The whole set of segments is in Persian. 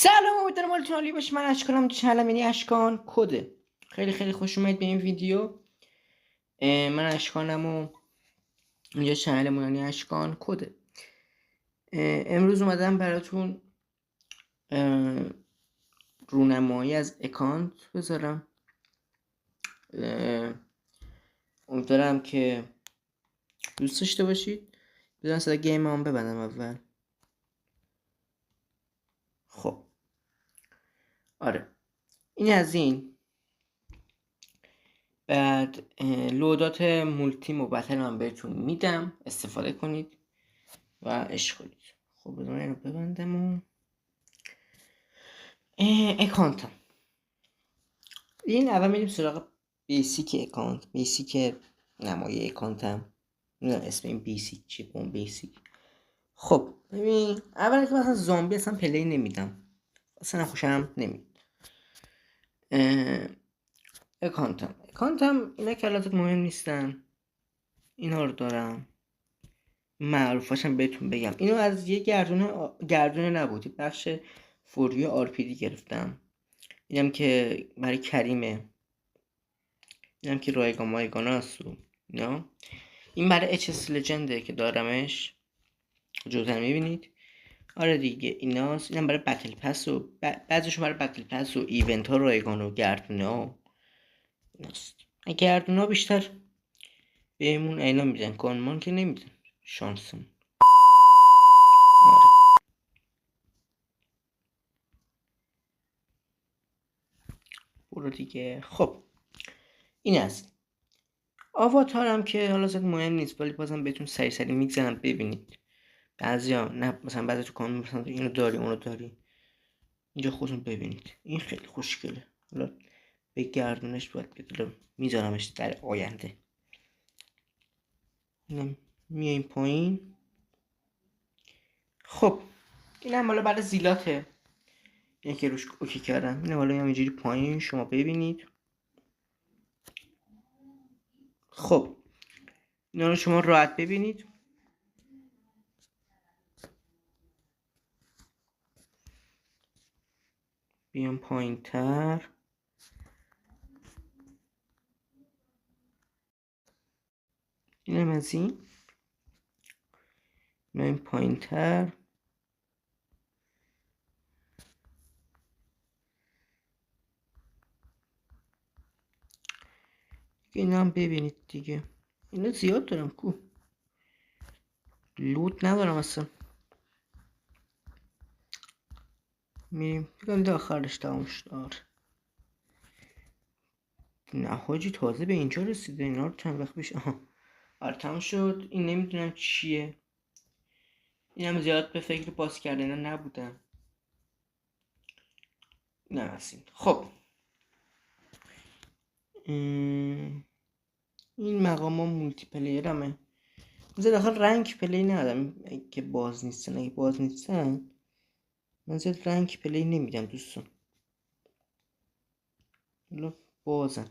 سلام، امیدوارم حالتون عالی باشه. من اشکانم، چنلم یعنی اشکان کده. خیلی خیلی خوش اومدید به این ویدیو. من اشکانم و اینجا چنلمون یعنی اشکان کده. امروز اومدم براتون رونمایی از اکانت بذارم. امیدوارم که دوست داشته باشید. بذارم صدا گیم هم ببندم اول. خب آره، این از این. بعد لودات مولتی و بتل هم بهتون میدم، استفاده کنید و عشق کنید. خب بذارم اینو ببندم و اکانتم. این اول میریم سراغ بیسیک اکانت، بیسیک نمای اکانتم. نمیدونم اسم این بیسیک چیه، اون بیسیک. خب ببین، اول که مثلا زامبی اصلا پلی نمیدم، اصلا خوشم نمید. اکانتم اینا کلاتت مهم نیستن، اینا رو دارم. معروفاشم بهتون بگم. اینو از یه گردونه نبودی، بخش فوری آرپیدی گرفتم. اینم که برای کریمه، اینم که رایگان مایگان هست. اینا این برای اچ لجنده که دارمش، جوتر میبینید. آره دیگه ایناست. اینم برای بتل پس و بعضیشون برای بتل پس و ایونت ها، رایگان و گردونه ها ایناست. گردونه ها بیشتر بهمون اینا میدن، کانمان که نمیدن، شانسمون. برو دیگه. خب این است. آواتارم که حالا زیاد مهم نیست، ولی بازم بهتون سری میگذرم ببینید. بعضیا نه، مثلا بعضی تو کانون مثلا اینو داری اونو داری، اینجا خودتون ببینید. این خیلی خوشگله. حالا به گردونش باید بدونم، میذارمش در آینده. اینم میایم پایین. خب اینم حالا برای زیلاته، این که روش اوکی کردم. اینم حالا همینجوری پایین شما ببینید. خب اینا رو شما راحت ببینید. بیام پایین تر. اینم از این. بیام پایین تر. اینا هم ببینید دیگه. اینا زیاد دارم کو، لود ندارم اصلا. میریم بگم ده آخرش تمام شد. نه حاجی، تازه به اینجا رسیده. اینا رو چند وقت پیش آره تمام شد. این نمیدونم چیه. اینم زیاد به فکر باز کردن نبودم. نرسیم. خب این مقام ها مولتی پلیر همه. من داخل رنگ پلی ندارم که باز نیستن. اگه باز نیستن من زیاد رنگ پلی نمیدم دوستان. حالا بازن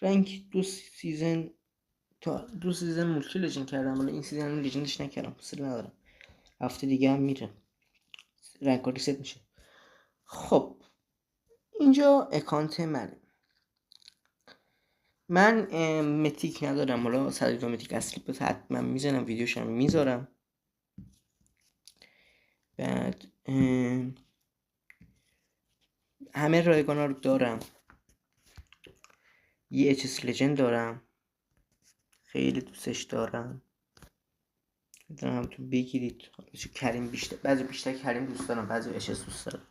رنگ دو سیزن مولتی لجن کردم. حالا این سیزن لجنش نکردم، حوصله ندارم. هفته دیگه هم میره رنگ ها ریست میشه. خب اینجا اکانت منه. من متیک ندارم. حالا 102 متیک اصلی بود، حتما میزنم، ویدیوشم میذارم. بعد همه رایگان ها رو دارم. یه اچ لجند دارم، خیلی دوستش دارم. میدونم تو بگیرید. کریم بیشتر، بعضی بیشتر کریم دوست دارم، بعضی اچ دوست دارم.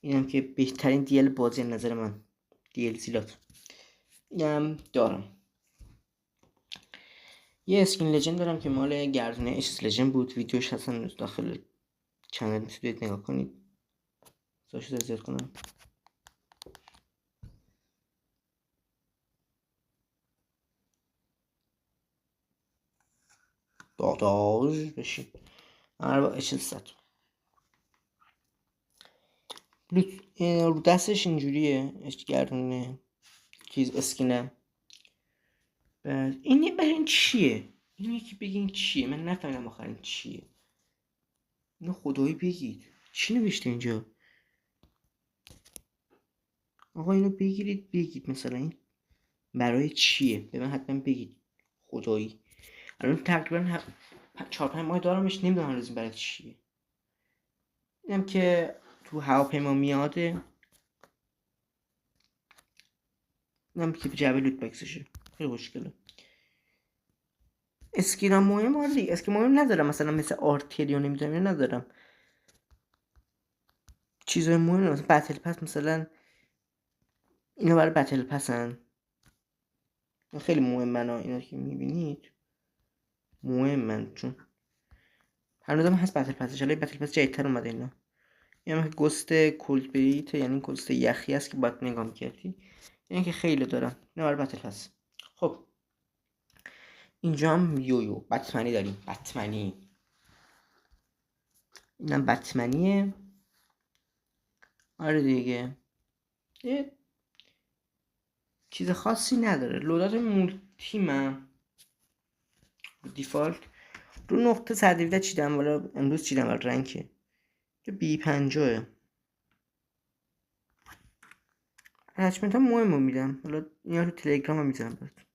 اینم که بهترین دیل بازی نظر من، دیل زیلات. اینم دارم. یه اسکین لجند دارم که مال گردونه اچ لجند بود. ویدیوش هستن داخل چنل، میتونید نگاه کنید. ساشو زیاد کنم. داداش بشین. با اچ 100 رو دستش اینجوریه، گردونه چیز اسکینه. بعد این چیه؟ این یکی بگین چیه؟ من نفهمیدم آخرین چیه. اینو خدایی بگید چی نوشته اینجا. آقا اینو بگید مثلا این برای چیه؟ به من حتما بگید خدایی. الان تقریبا 4-5 ماه دارمش، نمیدونم هنوز این برای چیه. اینم که تو هواپیما میاده، اینم که جعبه لوت باکسشه، خیلی خوشگله. اسکین هم مهم آره، اسکین مهم ندارم مثلا مثل آرتریو نمیدونم ندارم. چیزای مهم مثلا بتل پس، مثلا اینا برای بتل پسن، خیلی مهمن ها اینا که میبینید مهمن، چون هنوزم هست بتل پسش. حالا بتل پس جدیدتر اومده اینا. این هم گست کولبریت، یعنی گست یخی است که باید نگاه میکردی. یعنی که خیلی دارم اینا برای بتل پس. خب اینجا هم یویو بتمنی داریم. بتمنی اینم بتمنیه. آره دیگه یه چیز خاصی نداره. لودات مولتی من دیفالت رو نقطه 117 چیدم، والا امروز چیدم ولی رنکه بی 50. اتچمنت هم مهم رو میدم، حالا اینا رو تلگرام هم میذارم برات.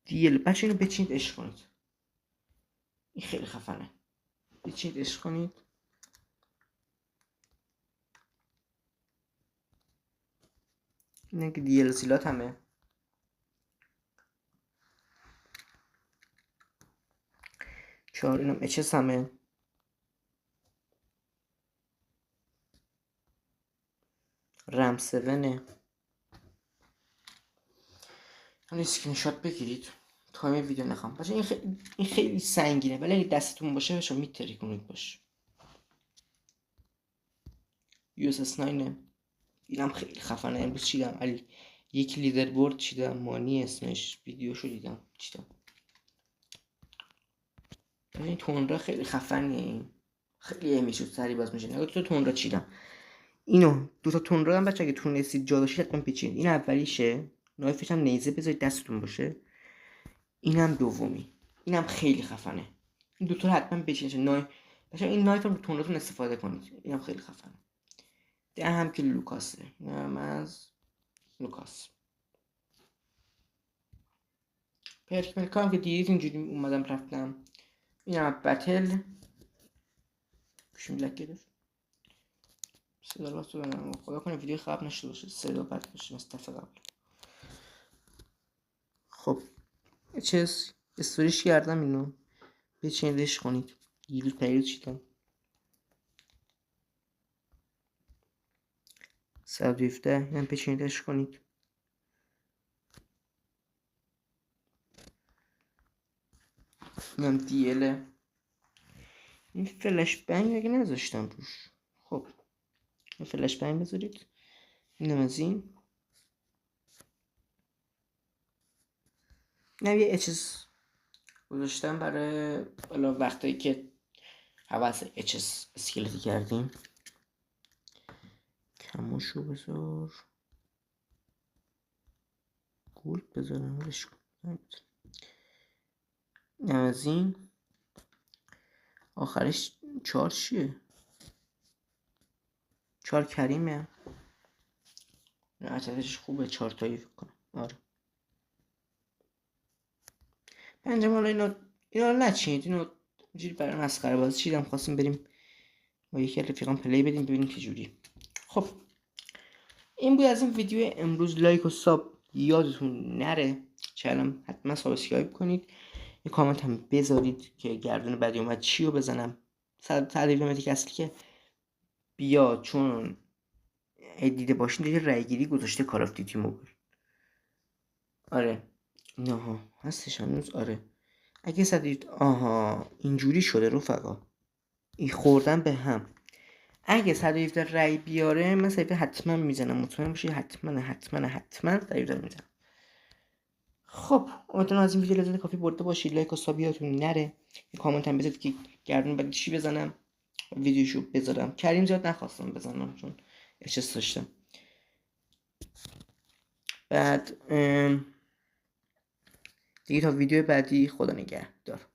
دیل بچه اینو بچینید عشق کنید، این خیلی خفنه. بچینید عشق کنید. اینه که دیل سیلات همه 4. اینم اچس همه رم 7. هم اسکرین شات بگیرید. تایم ویدیو نخوام بچه این خیلی سنگینه، ولی اگه دستتون باشه شما میترکونید باش. USS 9 اینم خیلی خفنه. امروز چیدم علی، یک لیدر بورد چیدم، مانی اسمش، ویدیوشو دیدم چیدم. این تونرا خیلی خفنیه، این خیلی میشود سری باز میشه. نگاه تو تونرا چیدم. اینو دوتا تونرا هم بچه اگه تونستید جا داشتید حتما بچینید. این اولیشه، نایفش هم نیزه بذارید دستتون باشه. اینم دومی، اینم خیلی خفنه. این دوتا رو حتما بچینید. بچه این نایف هم رو تونراتون استفاده کنید، اینم خیلی خفنه. ده هم که لوکاسه، اینم از لوکاس. پرک هم که دیدید اینجوری اومدم رفتم. اینم بتل گوشیم لک گرفت. صدا رو بسته بدنم، خدا کنه ویدیو خراب نشده باشه، صدا بد باشه مثل دفعه قبل. خب چیز استوریش کردم، اینو بچینیدش کنید. دیروز پیروز چیدم 117 اینم بچینیدش کنید. اینم دیله. این فلش بنگ اگه نذاشتم روش. خب این فلش بنگ بذارید. اینم از این. اینم یه اچس گذاشتم برای حالا وقتایی که حواس اچس اسکلتی کردیم. کموشو بذار، گولد بذارم ولش کن. اینم از این. آخرش 4 چیه؟ 4 کریمه. عددش خوبه، 4 تایی فکر کنم. آره 5 حالا اینا نچینید، اینو اینجوری برای مسخره بازی چیدم. خواستیم بریم با یکی رفیقام پلی بدیم ببینیم چه جوری. خب این بود از این ویدیو امروز. لایک و ساب یادتون نره. چنلم حتما سابسکرایب کنید. یه کامنت هم بذارید که گردون بعدی اومد چی رو بزنم. تعریف اصلی که بیا، چون دیده باشین دیگه رای گیری گذاشته کال آف دیوتی موبایل. آره نه هستش هنوز. آره اگه صدید اینجوری شده رفقا، این خوردن به هم. اگه 117 رای بیاره من 117 حتما میزنم، مطمئن باشید. حتما 117 میزنم. خب امیدوارم از این ویدیو لذت کافی برده باشید. لایک و ساب یادتون نره. یه کامنت هم بذارید که گردون بعد چی بزنم، ویدیوشو بذارم. کریم زیاد نخواستم بزنم چون اچس داشتم. بعد دیگه تا ویدیو بعدی خدا نگهدار.